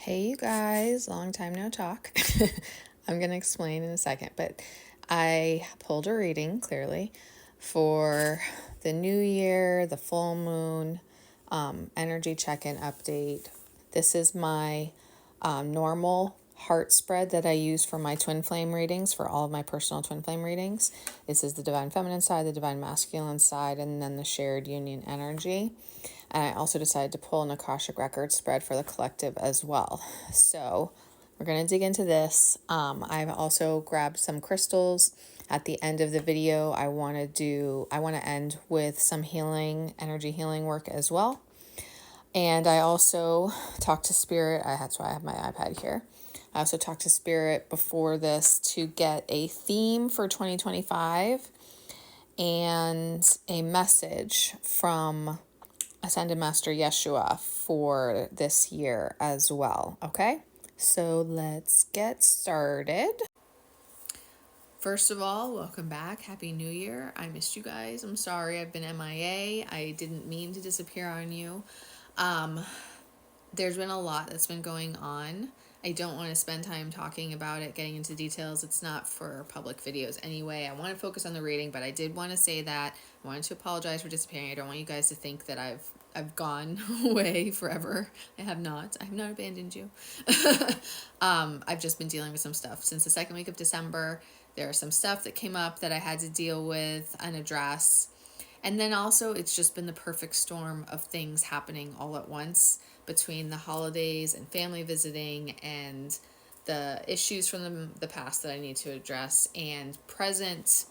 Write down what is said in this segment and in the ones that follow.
Hey, you guys, long time no talk. I'm going to explain in a second, but I pulled a reading clearly for the new year, the full moon, energy check in update. This is my normal heart spread that I use for my twin flame readings, for all of my personal twin flame readings. This is the divine feminine side, the divine masculine side, and then the shared union energy. And I also decided to pull an Akashic Record spread for the collective as well. So we're going to dig into this. I've also grabbed some crystals. At the end of the video, I want to end with some healing, energy healing work as well. And I also talked to Spirit. That's why I have my iPad here. I also talked to Spirit before this to get a theme for 2025 and a message from Ascended Master Yeshua for this year as well. Okay, so let's get started. First of all, welcome back. Happy New Year. I missed you guys. I'm sorry I've been MIA. I didn't mean to disappear on you. There's been a lot that's been going on. I don't want to spend time talking about it, getting into details. It's not for public videos anyway. I want to focus on the reading, but I did want to say that I wanted to apologize for disappearing. I don't want you guys to think that I've gone away forever. I have not abandoned you. I've just been dealing with some stuff since the second week of December. There are some stuff that came up that I had to deal with and address. And then also, it's just been the perfect storm of things happening all at once between the holidays and family visiting and the issues from the past that I need to address and present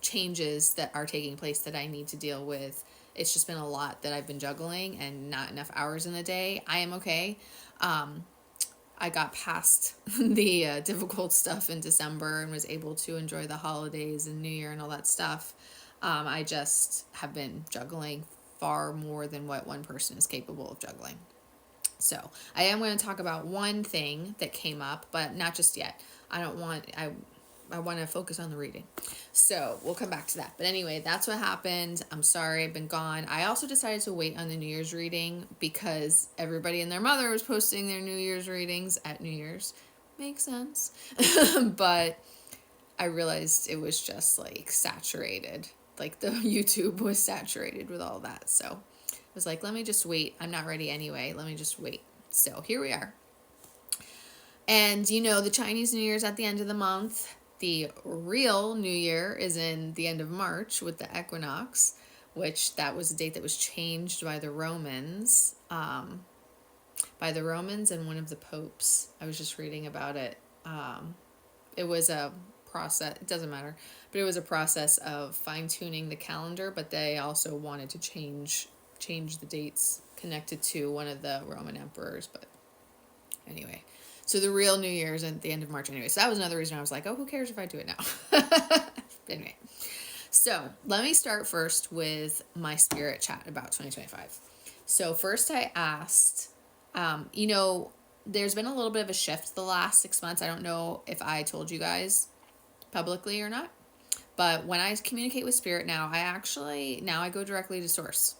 changes that are taking place that I need to deal with. It's just been a lot that I've been juggling and not enough hours in the day. I am okay. I got past the difficult stuff in December and was able to enjoy the holidays and New Year and all that stuff. I just have been juggling far more than what one person is capable of juggling. So I am going to talk about one thing that came up, but not just yet. I want to focus on the reading. So we'll come back to that. But anyway, that's what happened. I'm sorry I've been gone. I also decided to wait on the New Year's reading because everybody and their mother was posting their New Year's readings at New Year's. Makes sense. But I realized it was just like saturated. Like the YouTube was saturated with all that. So I was like, let me just wait. I'm not ready anyway. Let me just wait. So here we are. And the Chinese New Year's at the end of the month. The real New Year is in the end of March with the equinox, which that was a date that was changed by the Romans. And one of the popes. I was just reading about it. It was a process, it doesn't matter, but it was a process of fine-tuning the calendar, but they also wanted to change the dates connected to one of the Roman emperors. But anyway, so the real New Year's at the end of March anyway. So that was another reason I was like, oh, who cares if I do it now? Anyway, so let me start first with my spirit chat about 2025. So first I asked, there's been a little bit of a shift the last 6 months. I don't know if I told you guys publicly or not, but when I communicate with spirit now I go directly to source.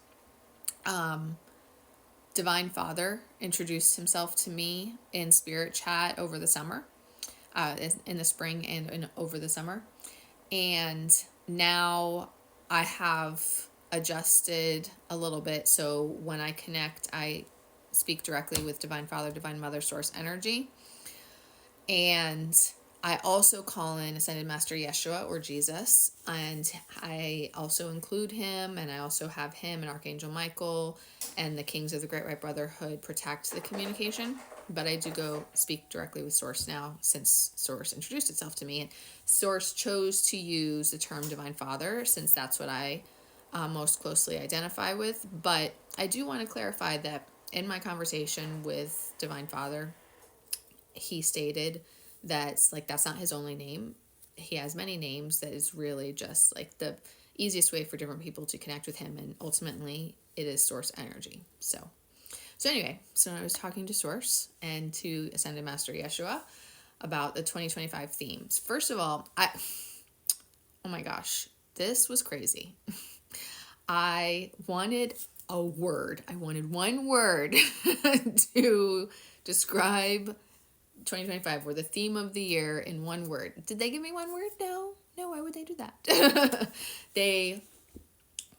Divine Father introduced himself to me in spirit chat over the summer, in the spring and over the summer, and now I have adjusted a little bit, so when I connect I speak directly with Divine Father, Divine Mother, Source Energy, and I also call in Ascended Master Yeshua or Jesus, and I also include him, and I also have him and Archangel Michael and the Kings of the Great White Brotherhood protect the communication. But I do go speak directly with Source now since Source introduced itself to me, and Source chose to use the term Divine Father since that's what I most closely identify with. But I do want to clarify that in my conversation with Divine Father, he stated that's not his only name. He has many names. That is really just like the easiest way for different people to connect with him, and ultimately it is Source Energy. So anyway, I was talking to Source and to Ascended Master Yeshua about the 2025 themes. First of all, oh my gosh, this was crazy. I wanted a word. I wanted one word to Describe 2025 or the theme of the year in one word. Did they give me one word? No. No, why would they do that? They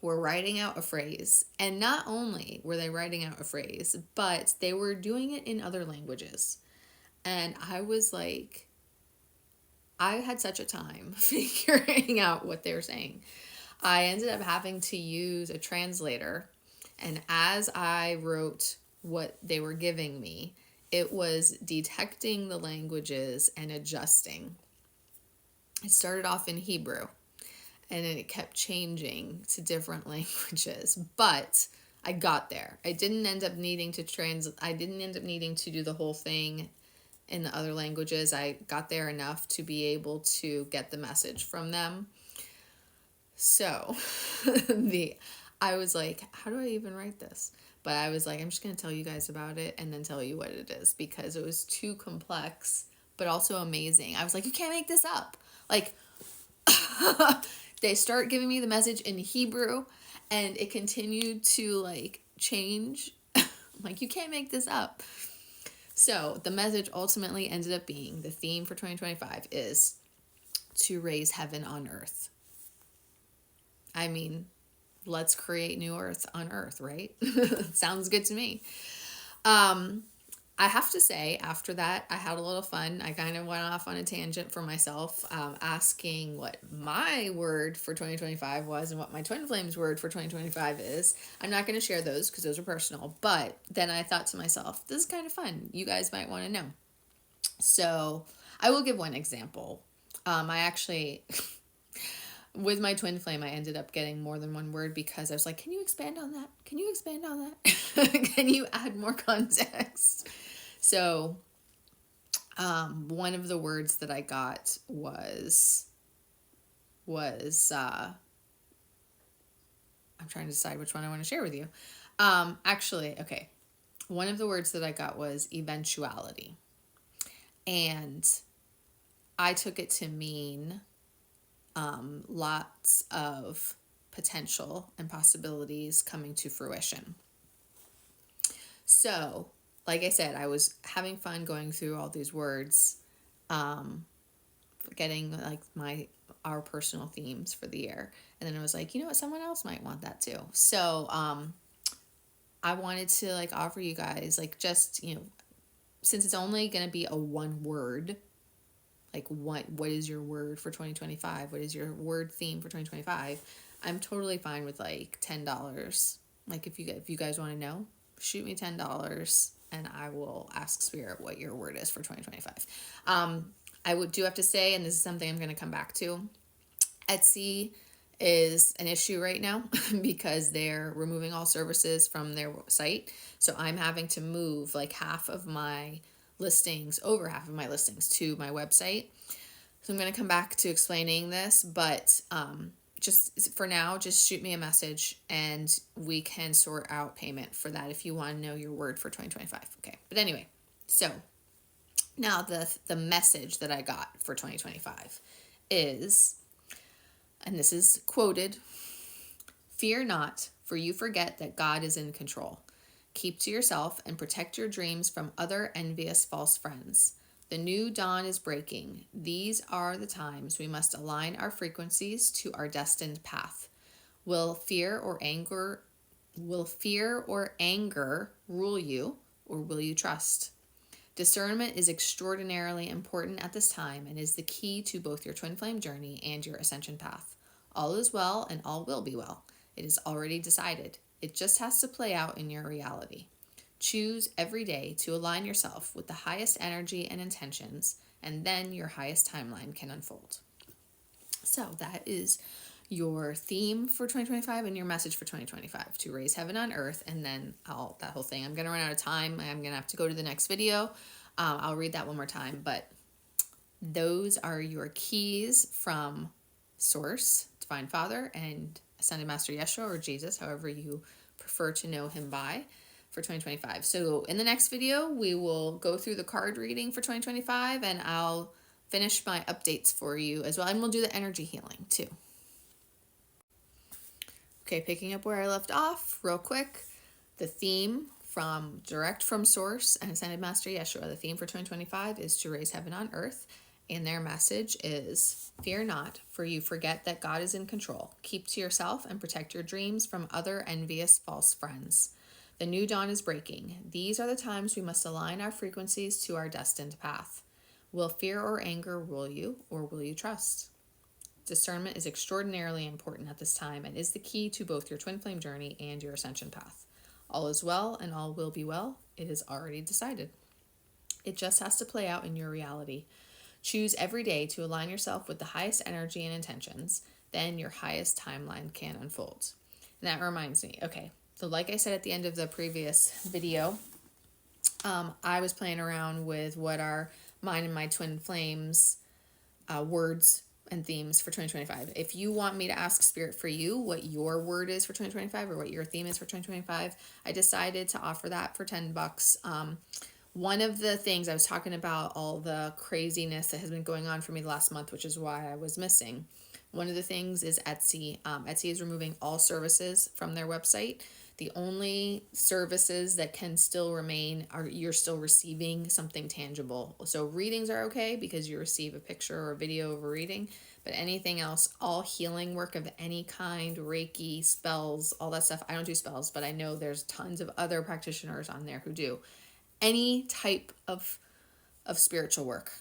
were writing out a phrase. And not only were they writing out a phrase, but they were doing it in other languages. And I was like, I had such a time figuring out what they were saying. I ended up having to use a translator. And as I wrote what they were giving me, it was detecting the languages and adjusting. It started off in Hebrew and then it kept changing to different languages, but I got there. I didn't end up needing to do the whole thing in the other languages. I got there enough to be able to get the message from them. So I was like, how do I even write this? But I was like, I'm just going to tell you guys about it and then tell you what it is, because it was too complex, but also amazing. I was like, you can't make this up. Like, they start giving me the message in Hebrew and it continued to like change. I'm like, you can't make this up. So the message ultimately ended up being, the theme for 2025 is to raise heaven on earth. I mean, let's create new earth on earth, right? Sounds good to me. I have to say, after that, I had a little fun. I kind of went off on a tangent for myself, asking what my word for 2025 was and what my Twin Flames word for 2025 is. I'm not going to share those because those are personal, but then I thought to myself, this is kind of fun. You guys might want to know. So I will give one example. I actually... With my twin flame, I ended up getting more than one word because I was like, can you expand on that? Can you expand on that? Can you add more context? So one of the words that I got was I'm trying to decide which one I want to share with you. Actually, okay. One of the words that I got was eventuality. And I took it to mean lots of potential and possibilities coming to fruition. So, like I said, I was having fun going through all these words, getting like our personal themes for the year. And then I was like, you know what, someone else might want that too. So, I wanted to like offer you guys like just, since it's only going to be a one word, like what is your word for 2025? What is your word theme for 2025? I'm totally fine with like $10. Like if you guys want to know, shoot me $10 and I will ask Spirit what your word is for 2025. I do have to say, and this is something I'm going to come back to, Etsy is an issue right now because they're removing all services from their site. So I'm having to move like over half of my listings to my website. So I'm going to come back to explaining this, but just for now, just shoot me a message and we can sort out payment for that if you want to know your word for 2025. Okay. But anyway, so now the message that I got for 2025 is, and this is quoted, "Fear not, for you forget that God is in control. Keep to yourself and protect your dreams from other envious false friends. The new dawn is breaking. These are the times we must align our frequencies to our destined path. Will fear or anger rule you, or will you trust? Discernment is extraordinarily important at this time and is the key to both your twin flame journey and your ascension path. All is well and all will be well. It is already decided. It just has to play out in your reality. Choose every day to align yourself with the highest energy and intentions, and then your highest timeline can unfold." So that is your theme for 2025 and your message for 2025, to raise heaven on earth. And then that whole thing, I'm going to run out of time. I'm going to have to go to the next video. I'll read that one more time, but those are your keys from Source, Divine Father, and Ascended Master Yeshua, or Jesus, however you prefer to know him by, for 2025. So in the next video, we will go through the card reading for 2025 and I'll finish my updates for you as well. And we'll do the energy healing too. Okay, picking up where I left off real quick. The theme from direct from source and Ascended Master Yeshua. The theme for 2025 is to raise heaven on earth. And their message is, fear not, for you forget that God is in control. Keep to yourself and protect your dreams from other envious false friends. The new dawn is breaking. These are the times we must align our frequencies to our destined path. Will fear or anger rule you, or will you trust? Discernment is extraordinarily important at this time and is the key to both your twin flame journey and your ascension path. All is well and all will be well. It is already decided. It just has to play out in your reality. Choose every day to align yourself with the highest energy and intentions. Then your highest timeline can unfold. And that reminds me, okay, so like I said at the end of the previous video, I was playing around with what are mine and my twin flames words and themes for 2025. If you want me to ask Spirit for you what your word is for 2025 or what your theme is for 2025, I decided to offer that for $10. One of the things I was talking about, all the craziness that has been going on for me the last month, which is why I was missing. One of the things is Etsy. Etsy is removing all services from their website. The only services that can still remain are you're still receiving something tangible. So readings are okay because you receive a picture or a video of a reading, but anything else, all healing work of any kind, Reiki, spells, all that stuff. I don't do spells, but I know there's tons of other practitioners on there who do. Any type of spiritual work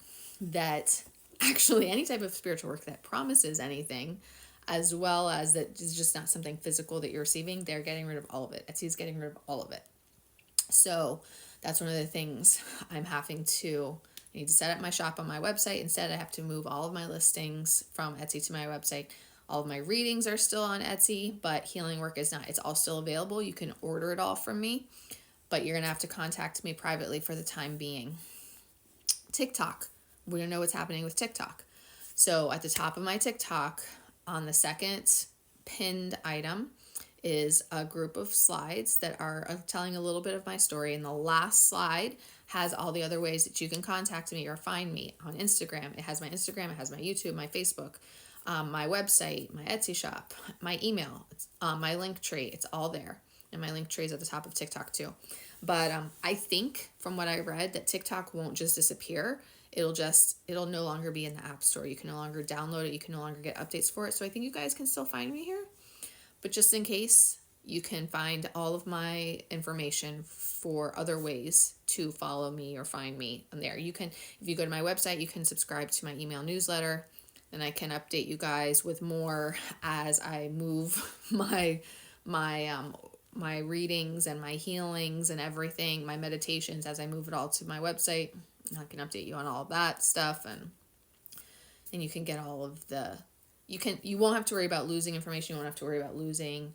that actually any type of spiritual work that promises anything, as well as that is just not something physical that you're receiving, they're getting rid of all of it. Etsy's getting rid of all of it. So that's one of the things I'm having to, I need to set up my shop on my website. Instead, I have to move all of my listings from Etsy to my website. All of my readings are still on Etsy, but healing work is not. It's all still available. You can order it all from me, but you're going to have to contact me privately for the time being. TikTok. We don't know what's happening with TikTok. So at the top of my TikTok, on the second pinned item, is a group of slides that are telling a little bit of my story. And the last slide has all the other ways that you can contact me or find me on Instagram. It has my Instagram, it has my YouTube, my Facebook, my website, my Etsy shop, my email, my link tree. It's all there. And my link tree is at the top of TikTok too. But I think from what I read that TikTok won't just disappear. It'll no longer be in the App Store. You can no longer download it. You can no longer get updates for it. So I think you guys can still find me here. But just in case, you can find all of my information for other ways to follow me or find me on there. You can, if you go to my website, you can subscribe to my email newsletter, and I can update you guys with more as I move my readings and my healings and everything, my meditations, as I move it all to my website. I can update you on all of that stuff, and you can get all of the, you won't have to worry about losing information. You won't have to worry about losing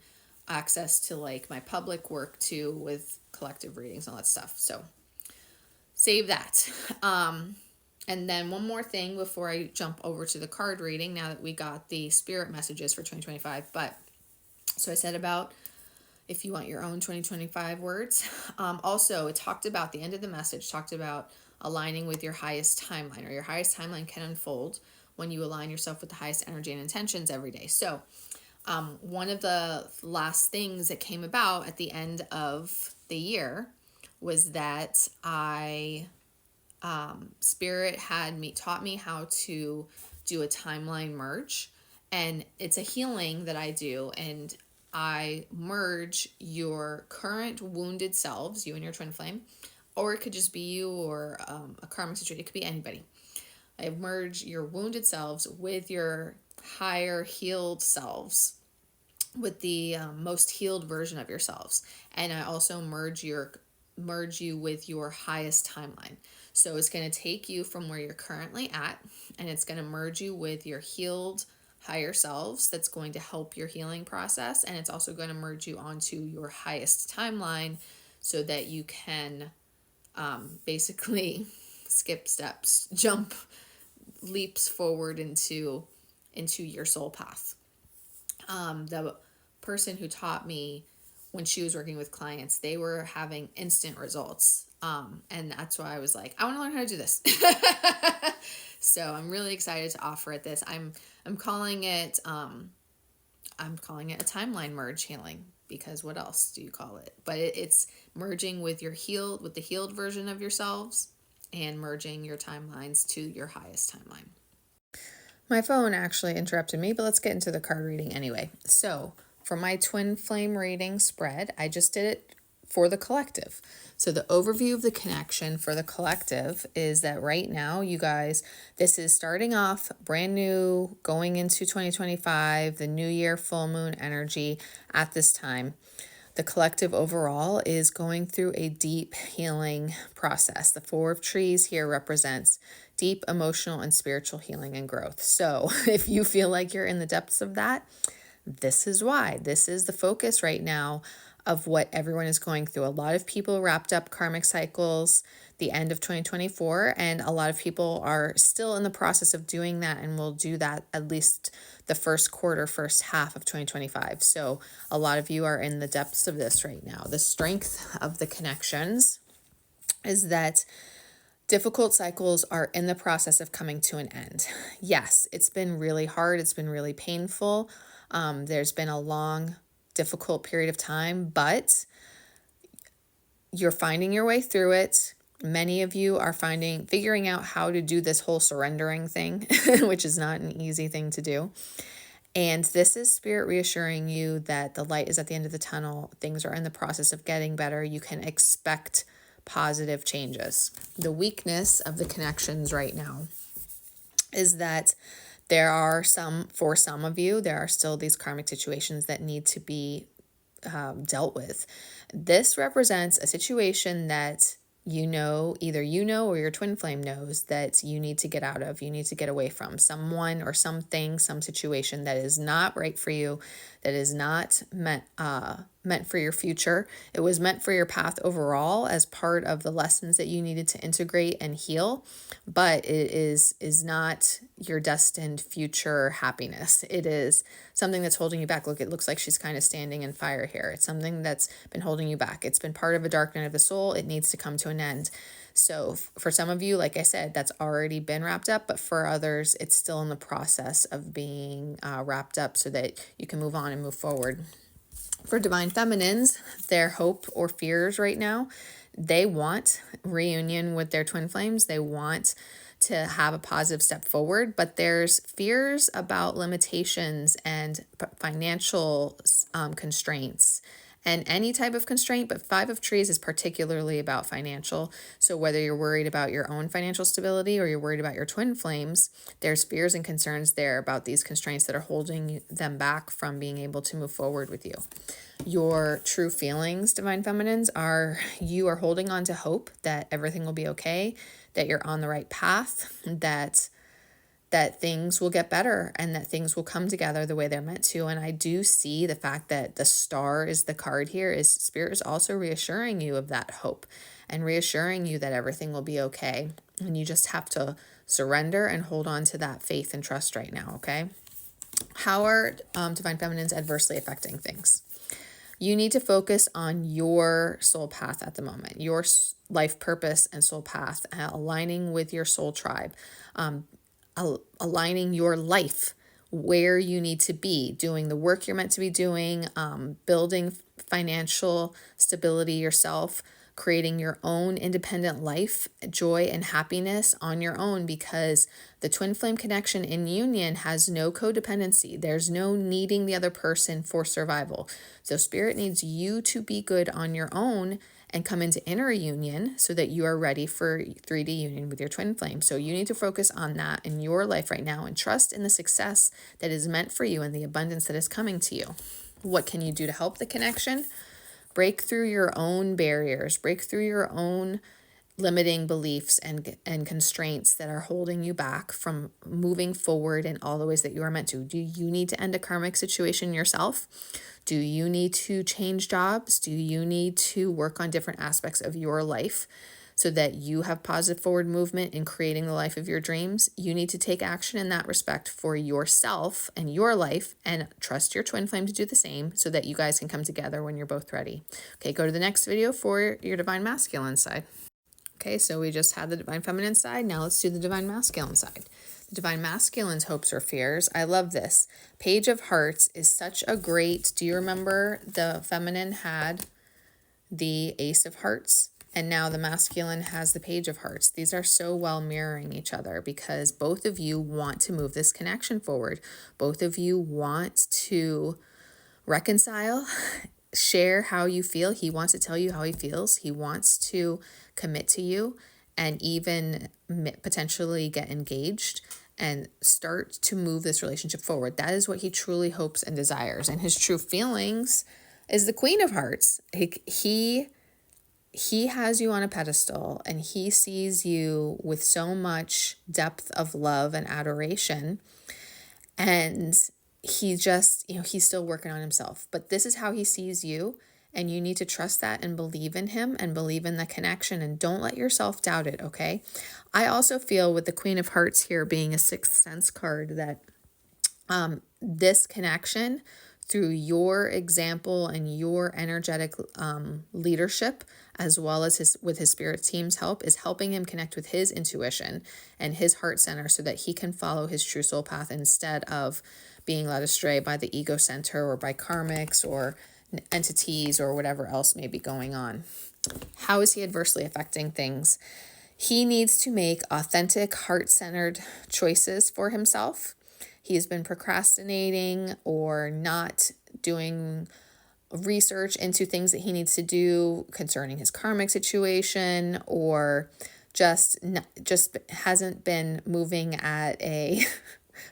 access to like my public work too, with collective readings and all that stuff. So save that. And then one more thing before I jump over to the card reading, now that we got the spirit messages for 2025. But so I said about if you want your own 2025 words. Also, it talked about, the end of the message talked about aligning with your highest timeline, or your highest timeline can unfold when you align yourself with the highest energy and intentions every day. So one of the last things that came about at the end of the year was that Spirit had taught me how to do a timeline merge, and it's a healing that I do, and I merge your current wounded selves, you and your twin flame, or it could just be you or a karmic situation. It could be anybody. I merge your wounded selves with your higher healed selves, with the most healed version of yourselves. And I also merge you with your highest timeline. So it's going to take you from where you're currently at, and it's going to merge you with your healed higher selves. That's going to help your healing process. And it's also going to merge you onto your highest timeline so that you can basically skip steps, jump leaps forward into your soul path. The person who taught me, when she was working with clients, they were having instant results. And that's why I was like, I want to learn how to do this. So I'm really excited to offer it this. I'm calling it a timeline merge healing, because what else do you call it? But it's merging with the healed version of yourselves, and merging your timelines to your highest timeline. My phone actually interrupted me, but let's get into the card reading anyway. So for my twin flame reading spread, I just did it for the collective. So the overview of the connection for the collective is that right now, you guys, this is starting off brand new, going into 2025, the new year full moon energy at this time. The collective overall is going through a deep healing process. The Four of Trees here represents deep emotional and spiritual healing and growth. So if you feel like you're in the depths of that, this is why. This is the focus right now of what everyone is going through. A lot of people wrapped up karmic cycles the end of 2024, and a lot of people are still in the process of doing that and will do that at least the first quarter, first half of 2025. So a lot of you are in the depths of this right now. The strength of the connections is that difficult cycles are in the process of coming to an end. Yes, it's been really hard. It's been really painful. There's been a long, difficult period of time, but you're finding your way through it. Many of you are figuring out how to do this whole surrendering thing, which is not an easy thing to do. And this is Spirit reassuring you that the light is at the end of the tunnel. Things are in the process of getting better. You can expect positive changes. The weakness of the connections right now is that for some of you, there are still these karmic situations that need to be dealt with. This represents a situation that either or your twin flame knows that you need to get out of, you need to get away from someone or something, some situation that is not right for you, that is not meant for your future. It was meant for your path overall as part of the lessons that you needed to integrate and heal, but it is not your destined future happiness. It is something that's holding you back. Look, it looks like she's kind of standing in fire here. It's something that's been holding you back. It's been part of a dark night of the soul. It needs to come to an end. So for some of you, like I said, that's already been wrapped up, but for others, it's still in the process of being wrapped up so that you can move on and move forward. For divine feminines, their hope or fears right now, they want reunion with their twin flames. They want to have a positive step forward, but there's fears about limitations and financial constraints and any type of constraint, but Five of Trees is particularly about financial. So whether you're worried about your own financial stability or you're worried about your twin flames, there's fears and concerns there about these constraints that are holding them back from being able to move forward with you. Your true feelings, divine feminines, you are holding on to hope that everything will be okay, that you're on the right path, that things will get better and that things will come together the way they're meant to. And I do see the fact that the star is the card here is Spirit is also reassuring you of that hope and reassuring you that everything will be okay. And you just have to surrender and hold on to that faith and trust right now, okay? How are divine feminines adversely affecting things? You need to focus on your soul path at the moment, your life purpose and soul path, aligning with your soul tribe, aligning your life where you need to be, doing the work you're meant to be doing, building financial stability yourself, creating your own independent life, joy and happiness on your own, because the twin flame connection in union has no codependency. There's no needing the other person for survival. So Spirit needs you to be good on your own and come into inner union so that you are ready for 3D union with your twin flame. So you need to focus on that in your life right now and trust in the success that is meant for you and the abundance that is coming to you. What can you do to help the connection? Break through your own barriers, break through your own limiting beliefs and constraints that are holding you back from moving forward in all the ways that you are meant to. Do you need to end a karmic situation yourself? Do you need to change jobs? Do you need to work on different aspects of your life so that you have positive forward movement in creating the life of your dreams? You need to take action in that respect for yourself and your life, and trust your twin flame to do the same so that you guys can come together when you're both ready. Okay, go to the next video for your divine masculine side. Okay, so we just had the divine feminine side. Now let's do the divine masculine side. The divine masculine's hopes or fears. I love this. Page of Hearts is such a great, do you remember the feminine had the Ace of Hearts, and now the masculine has the Page of Hearts. These are so well mirroring each other because both of you want to move this connection forward. Both of you want to reconcile, share how you feel. He wants to tell you how he feels. He wants to commit to you and even potentially get engaged and start to move this relationship forward. That is what he truly hopes and desires. And his true feelings is the Queen of Hearts. He has you on a pedestal and he sees you with so much depth of love and adoration. And he just, he's still working on himself. But this is how he sees you. And you need to trust that and believe in him and believe in the connection and don't let yourself doubt it, okay? I also feel with the Queen of Hearts here being a Sixth Sense card that this connection through your example and your energetic leadership, as well as with his spirit team's help, is helping him connect with his intuition and his heart center so that he can follow his true soul path instead of being led astray by the ego center or by karmics or entities or whatever else may be going on. How is he adversely affecting things? He needs to make authentic, heart-centered choices for himself. He has been procrastinating or not doing research into things that he needs to do concerning his karmic situation, or just hasn't been moving at a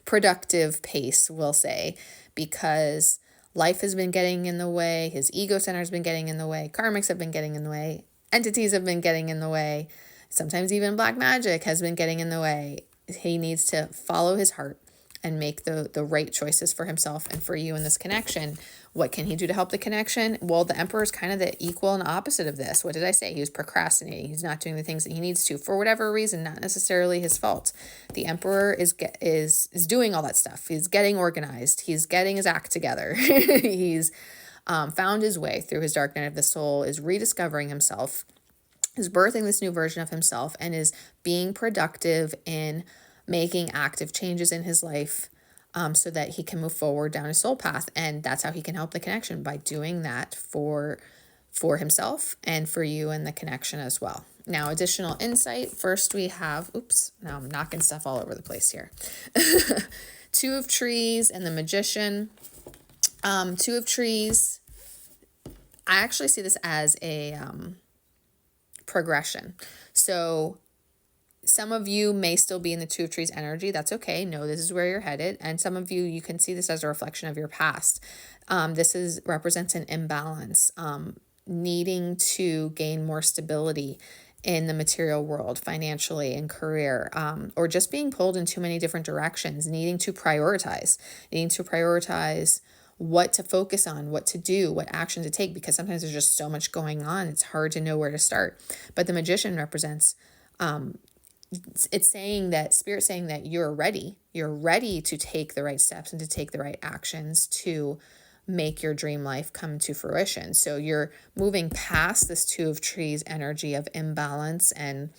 productive pace, we'll say, because life has been getting in the way, his ego center has been getting in the way, karmics have been getting in the way, entities have been getting in the way, sometimes even black magic has been getting in the way. He needs to follow his heart and make the right choices for himself and for you in this connection. What can he do to help the connection? Well, the Emperor is kind of the equal and opposite of this. What did I say? He was procrastinating. He's not doing the things that he needs to for whatever reason, not necessarily his fault. The Emperor is doing all that stuff. He's getting organized. He's getting his act together. He's found his way through his dark night of the soul, is rediscovering himself, is birthing this new version of himself, and is being productive in making active changes in his life so that he can move forward down his soul path. And that's how he can help the connection, by doing that for himself and for you and the connection as well. Now, additional insight. First we have, now I'm knocking stuff all over the place here. Two of Trees and the Magician. Two of Trees, I actually see this as a progression. So some of you may still be in the Two of Trees energy. That's okay. No, this is where you're headed. And some of you can see this as a reflection of your past. This represents an imbalance, needing to gain more stability in the material world, financially and career, or just being pulled in too many different directions, needing to prioritize what to focus on, what to do, what action to take, because sometimes there's just so much going on. It's hard to know where to start. But the Magician represents, it's saying that Spirit saying that you're ready to take the right steps and to take the right actions to make your dream life come to fruition. So you're moving past this Two of Trees energy of imbalance and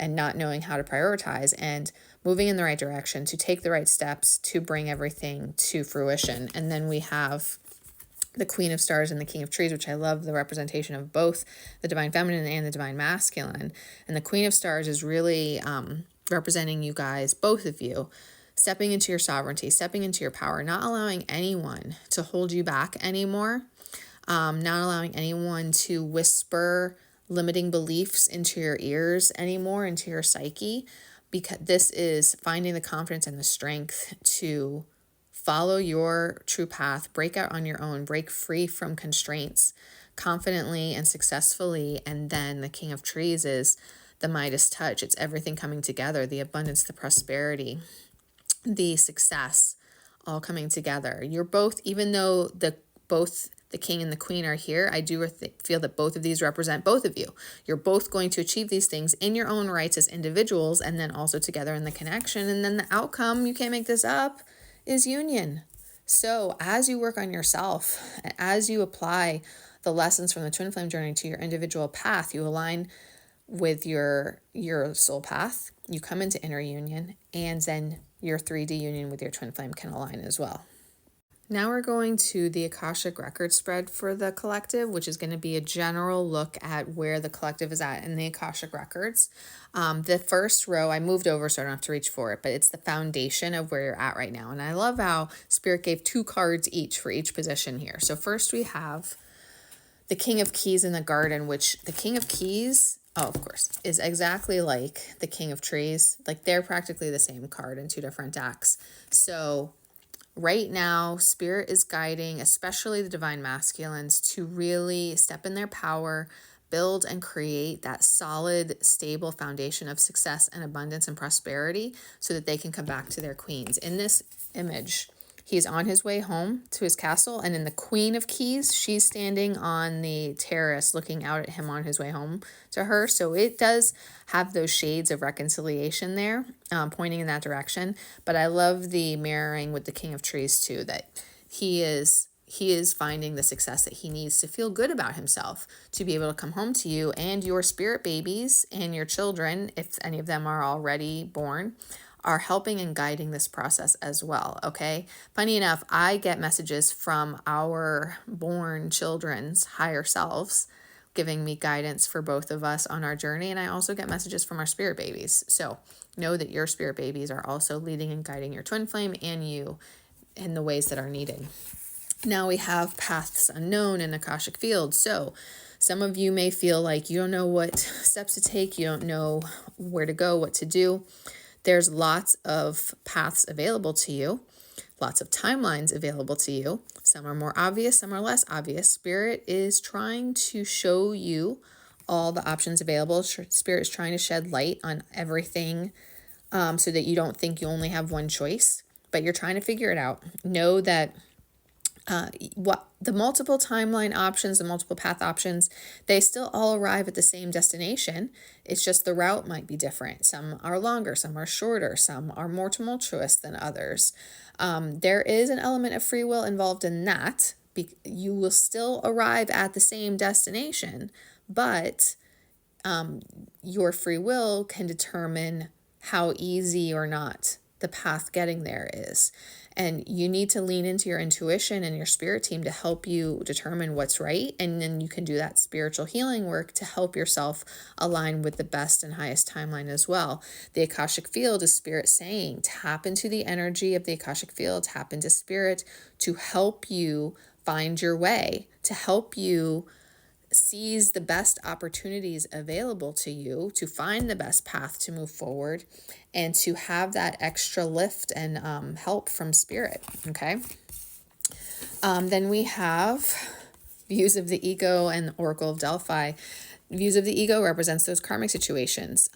not knowing how to prioritize, and moving in the right direction to take the right steps to bring everything to fruition. And then we have the Queen of Stars and the King of Trees, which I love the representation of both the Divine Feminine and the Divine Masculine. And the Queen of Stars is really representing you guys, both of you, stepping into your sovereignty, stepping into your power, not allowing anyone to hold you back anymore, not allowing anyone to whisper limiting beliefs into your ears anymore, into your psyche, because this is finding the confidence and the strength to follow your true path, break out on your own, break free from constraints confidently and successfully. And then the King of Trees is the Midas touch. It's everything coming together, the abundance, the prosperity, the success, all coming together. You're both, even though both the King and the Queen are here, I do feel that both of these represent both of you. You're both going to achieve these things in your own rights as individuals, and then also together in the connection. And then the outcome, you can't make this up, is union. So as you work on yourself, as you apply the lessons from the twin flame journey to your individual path, you align with your soul path, you come into inner union, and then your 3D union with your twin flame can align as well. Now we're going to the Akashic Record spread for the collective, which is going to be a general look at where the collective is at in the Akashic Records. The first row, I moved over so I don't have to reach for it, but it's the foundation of where you're at right now. And I love how Spirit gave 2 cards each for each position here. So first we have the King of Keys in the Garden, which the King of Keys, oh, of course, is exactly like the King of Trees. Like they're practically the same card in 2 different decks. So right now, Spirit is guiding, especially the Divine Masculines, to really step in their power, build and create that solid, stable foundation of success and abundance and prosperity so that they can come back to their queens. In this image, he's on his way home to his castle, and in the Queen of Keys, she's standing on the terrace looking out at him on his way home to her. So it does have those shades of reconciliation there, pointing in that direction. But I love the mirroring with the King of Trees too, that he is finding the success that he needs to feel good about himself, to be able to come home to you and your spirit babies and your children, if any of them are already born, are helping and guiding this process as well, okay? Funny enough, I get messages from our born children's higher selves giving me guidance for both of us on our journey, and I also get messages from our spirit babies. So know that your spirit babies are also leading and guiding your twin flame and you in the ways that are needed. Now we have paths unknown in Akashic fields. So some of you may feel like you don't know what steps to take, you don't know where to go, what to do. There's lots of paths available to you, lots of timelines available to you. Some are more obvious, some are less obvious. Spirit is trying to show you all the options available. Spirit is trying to shed light on everything so that you don't think you only have one choice, but you're trying to figure it out. Know that what the multiple timeline options, the multiple path options, they still all arrive at the same destination. It's just the route might be different. Some are longer, some are shorter, some are more tumultuous than others. There is an element of free will involved in that. You will still arrive at the same destination, but your free will can determine how easy or not the path getting there is. And you need to lean into your intuition and your spirit team to help you determine what's right. And then you can do that spiritual healing work to help yourself align with the best and highest timeline as well. The Akashic field is spirit saying, tap into the energy of the Akashic field, tap into spirit to help you find your way, to help you seize the best opportunities available to you, to find the best path to move forward, and to have that extra lift and help from spirit. Okay. Then we have views of the ego and Oracle of Delphi. Views of the ego represents those karmic situations.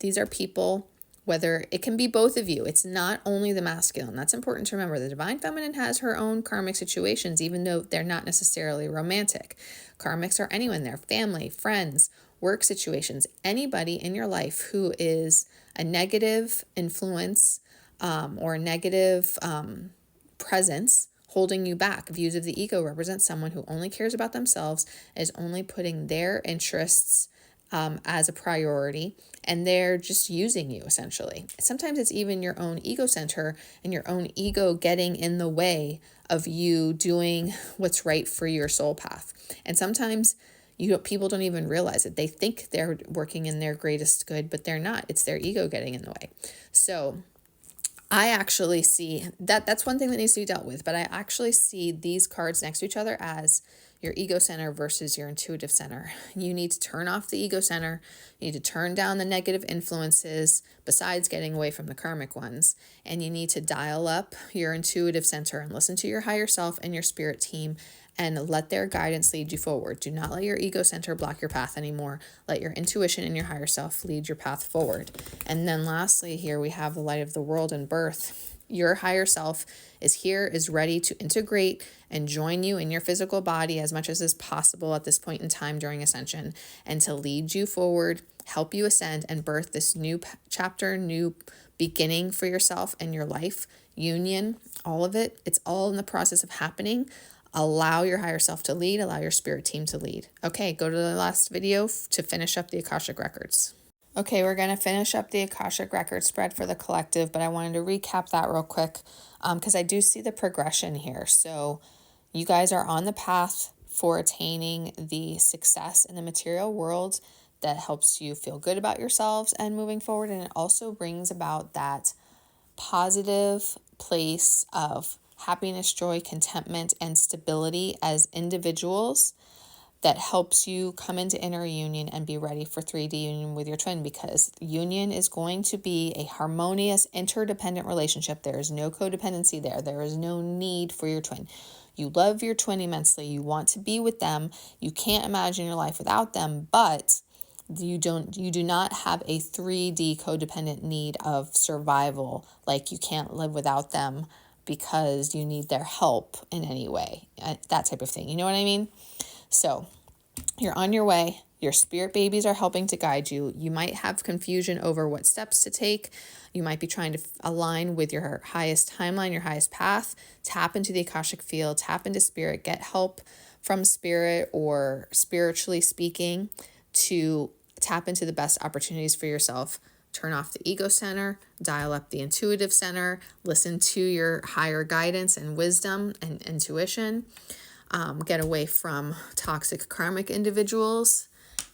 These are people, whether it can be both of you. It's not only the masculine. That's important to remember. The divine feminine has her own karmic situations, even though they're not necessarily romantic. Karmics are anyone, their family, friends, work situations, anybody in your life who is a negative influence or a negative presence holding you back. Views of the ego represent someone who only cares about themselves, is only putting their interests as a priority, and they're just using you essentially. Sometimes it's even your own ego center and your own ego getting in the way of you doing what's right for your soul path. And sometimes people don't even realize it. They think they're working in their greatest good, but they're not. It's their ego getting in the way. So I actually see that's one thing that needs to be dealt with, but I actually see these cards next to each other as your ego center versus your intuitive center. You need to turn off the ego center. You need to turn down the negative influences besides getting away from the karmic ones. And you need to dial up your intuitive center and listen to your higher self and your spirit team and let their guidance lead you forward. Do not let your ego center block your path anymore. Let your intuition and your higher self lead your path forward. And then lastly, here we have the light of the world and birth. Your higher self is here, is ready to integrate and join you in your physical body as much as is possible at this point in time during ascension, and to lead you forward, help you ascend and birth this new chapter, new beginning for yourself and your life, union, all of it. It's all in the process of happening. Allow your higher self to lead, allow your spirit team to lead. Okay, go to the last video to finish up the Akashic Records. Okay, we're going to finish up the Akashic Record spread for the collective, but I wanted to recap that real quick because I do see the progression here. So you guys are on the path for attaining the success in the material world that helps you feel good about yourselves and moving forward. And it also brings about that positive place of happiness, joy, contentment, and stability as individuals that helps you come into inner union and be ready for 3D union with your twin, because union is going to be a harmonious, interdependent relationship. There is no codependency there. There is no need for your twin. You love your twin immensely. You want to be with them. You can't imagine your life without them, but you do not have a 3D codependent need of survival, like you can't live without them because you need their help in any way, that type of thing. You know what I mean? So you're on your way. Your spirit babies are helping to guide you. You might have confusion over what steps to take. You might be trying to align with your highest timeline, your highest path. Tap into the Akashic field, tap into spirit, get help from spirit or spiritually speaking to tap into the best opportunities for yourself. Turn off the ego center, dial up the intuitive center, listen to your higher guidance and wisdom and intuition. Get away from toxic karmic individuals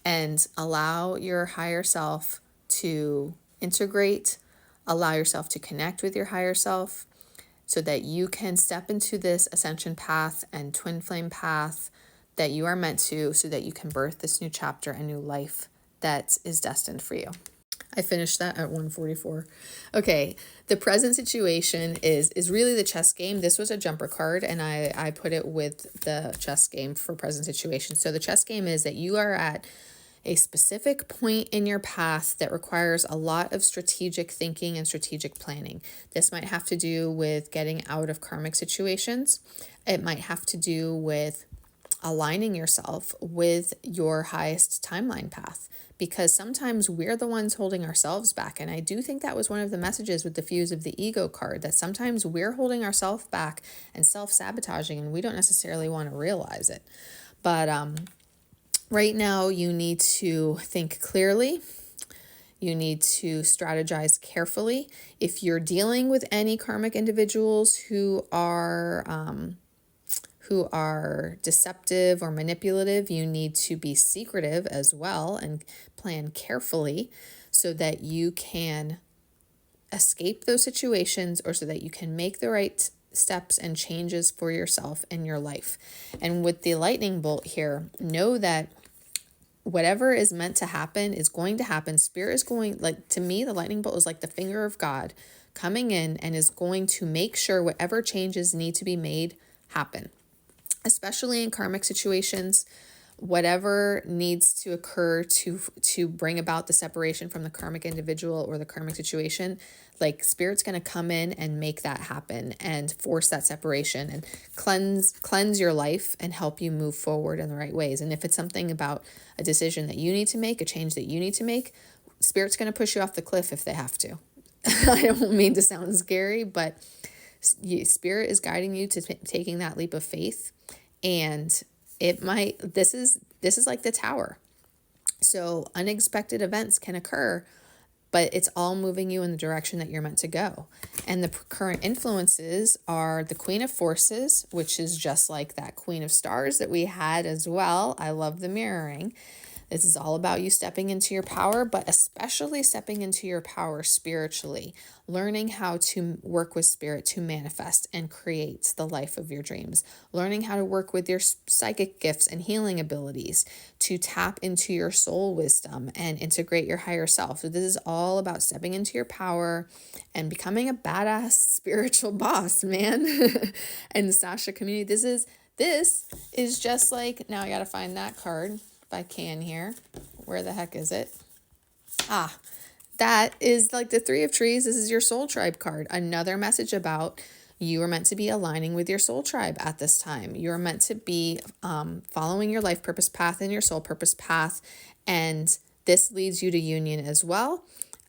and allow your higher self to integrate, allow yourself to connect with your higher self so that you can step into this ascension path and twin flame path that you are meant to, so that you can birth this new chapter and new life that is destined for you. I finished that at 1:44. Okay, the present situation is really the chess game. This was a jumper card, and I put it with the chess game for present situation. So the chess game is that you are at a specific point in your path that requires a lot of strategic thinking and strategic planning. This might have to do with getting out of karmic situations. It might have to do with aligning yourself with your highest timeline path, because sometimes we're the ones holding ourselves back. And I do think that was one of the messages with the Fuse of the Ego card, that sometimes we're holding ourselves back and self-sabotaging, and we don't necessarily want to realize it. But right now you need to think clearly. You need to strategize carefully. If you're dealing with any karmic individuals who are deceptive or manipulative, you need to be secretive as well and plan carefully so that you can escape those situations, or so that you can make the right steps and changes for yourself in your life. And with the lightning bolt here, know that whatever is meant to happen is going to happen. Spirit is going, like, to me, the lightning bolt is like the finger of God coming in and is going to make sure whatever changes need to be made happen. Especially in karmic situations, whatever needs to occur to bring about the separation from the karmic individual or the karmic situation, like Spirit's going to come in and make that happen and force that separation and cleanse your life and help you move forward in the right ways. And if it's something about a decision that you need to make, a change that you need to make, Spirit's going to push you off the cliff if they have to. I don't mean to sound scary, but Spirit is guiding you to taking that leap of faith. And it might, this is like the tower. So unexpected events can occur, but it's all moving you in the direction that you're meant to go. And the current influences are the Queen of Forces, which is just like that Queen of Stars that we had as well. I love the mirroring. This is all about you stepping into your power, but especially stepping into your power spiritually, learning how to work with spirit to manifest and create the life of your dreams, learning how to work with your psychic gifts and healing abilities to tap into your soul wisdom and integrate your higher self. So this is all about stepping into your power and becoming a badass spiritual boss, man. And the Sasha community, this is just like, now I got to find that card. If I can here. Where the heck is it? That is like the Three of Trees. This is your soul tribe card. Another message about you are meant to be aligning with your soul tribe at this time. You're meant to be following your life purpose path and your soul purpose path. And this leads you to union as well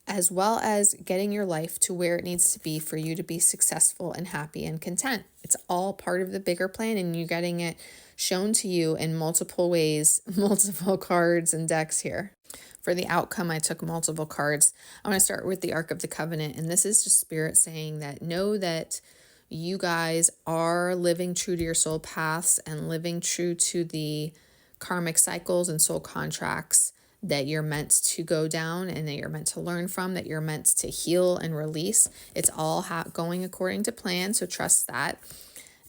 as getting your life to where it needs to be for you to be successful and happy and content. It's all part of the bigger plan, and you're getting it shown to you in multiple ways, multiple cards and decks here. For the outcome, I took multiple cards. I'm going to start with the Ark of the Covenant, and this is just Spirit saying that know that you guys are living true to your soul paths and living true to the karmic cycles and soul contracts that you're meant to go down and that you're meant to learn from, that you're meant to heal and release. It's all going according to plan, so trust that.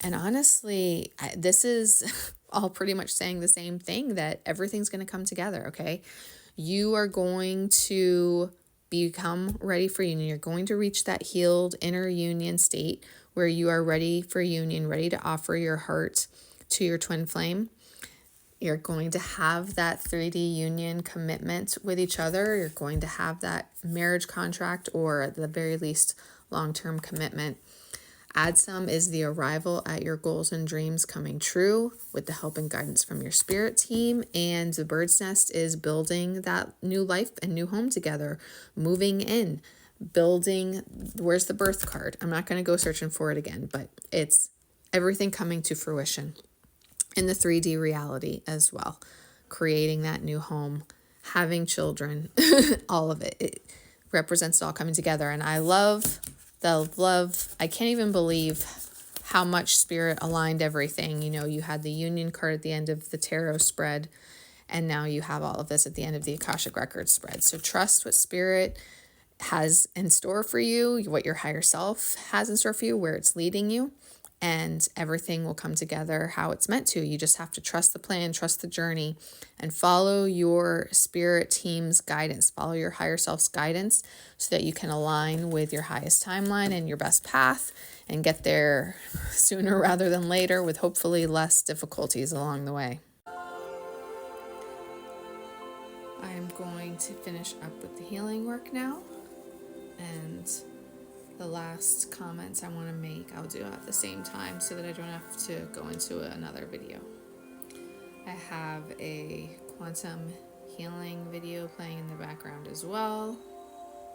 And honestly, this is all pretty much saying the same thing, that everything's going to come together, okay? You are going to become ready for union. You're going to reach that healed inner union state where you are ready for union, ready to offer your heart to your twin flame. You're going to have that 3D union commitment with each other. You're going to have that marriage contract, or at the very least, long-term commitment. Add some is the arrival at your goals and dreams coming true with the help and guidance from your spirit team. And the bird's nest is building that new life and new home together, moving in, building. Where's the birth card? I'm not going to go searching for it again, but it's everything coming to fruition in the 3D reality as well. Creating that new home, having children, all of it. It represents it all coming together. And I love the love. I can't even believe how much Spirit aligned everything. You know, you had the union card at the end of the tarot spread, and now you have all of this at the end of the Akashic Records spread. So trust what Spirit has in store for you, what your higher self has in store for you, where it's leading you, and everything will come together how it's meant to. You just have to trust the plan, trust the journey, and follow your spirit team's guidance, follow your higher self's guidance so that you can align with your highest timeline and your best path and get there sooner rather than later with hopefully less difficulties along the way. I am going to finish up with the healing work now, and the last comments I want to make, I'll do at the same time so that I don't have to go into another video. I have a quantum healing video playing in the background as well.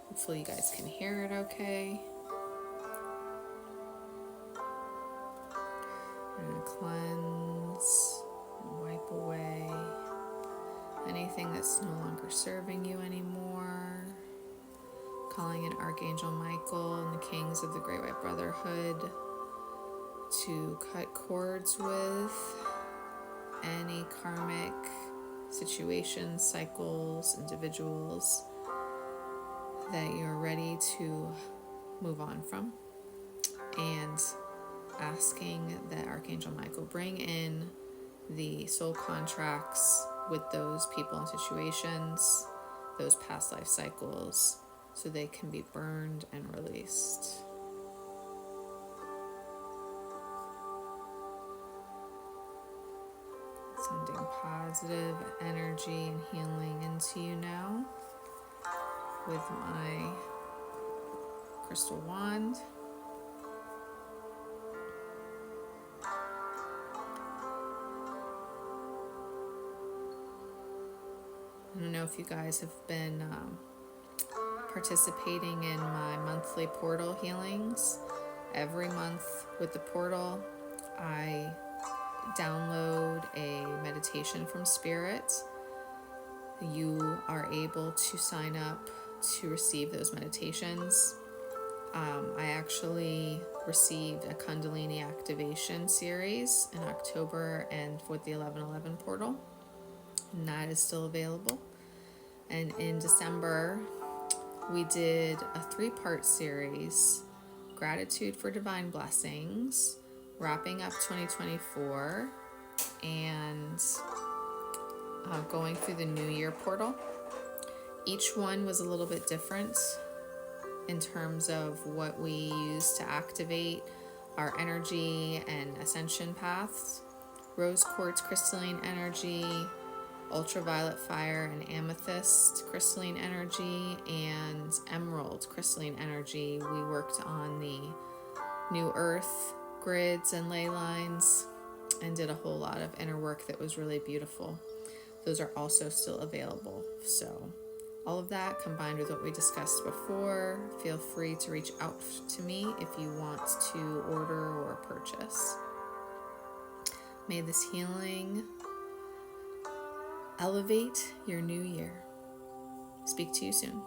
Hopefully you guys can hear it okay. I'm going to cleanse and wipe away anything that's no longer serving you anymore. Calling in Archangel Michael and the Kings of the Great White Brotherhood to cut cords with any karmic situations, cycles, individuals that you're ready to move on from, and asking that Archangel Michael bring in the soul contracts with those people and situations, those past life cycles, so they can be burned and released. Sending positive energy and healing into you now with my crystal wand. I don't know if you guys have been participating in my monthly portal healings. Every month with the portal, I download a meditation from Spirit. You are able to sign up to receive those meditations. I actually received a Kundalini activation series in October and for the 1111 portal, and that is still available. And in December, we did a 3-part series, Gratitude for Divine Blessings, wrapping up 2024, and going through the New Year portal. Each one was a little bit different in terms of what we use to activate our energy and ascension paths. Rose quartz crystalline energy, ultraviolet fire and amethyst crystalline energy, and emerald crystalline energy. We worked on the new earth grids and ley lines and did a whole lot of inner work that was really beautiful. Those are also still available. So all of that combined with what we discussed before, feel free to reach out to me if you want to order or purchase. May this healing elevate your new year. Speak to you soon.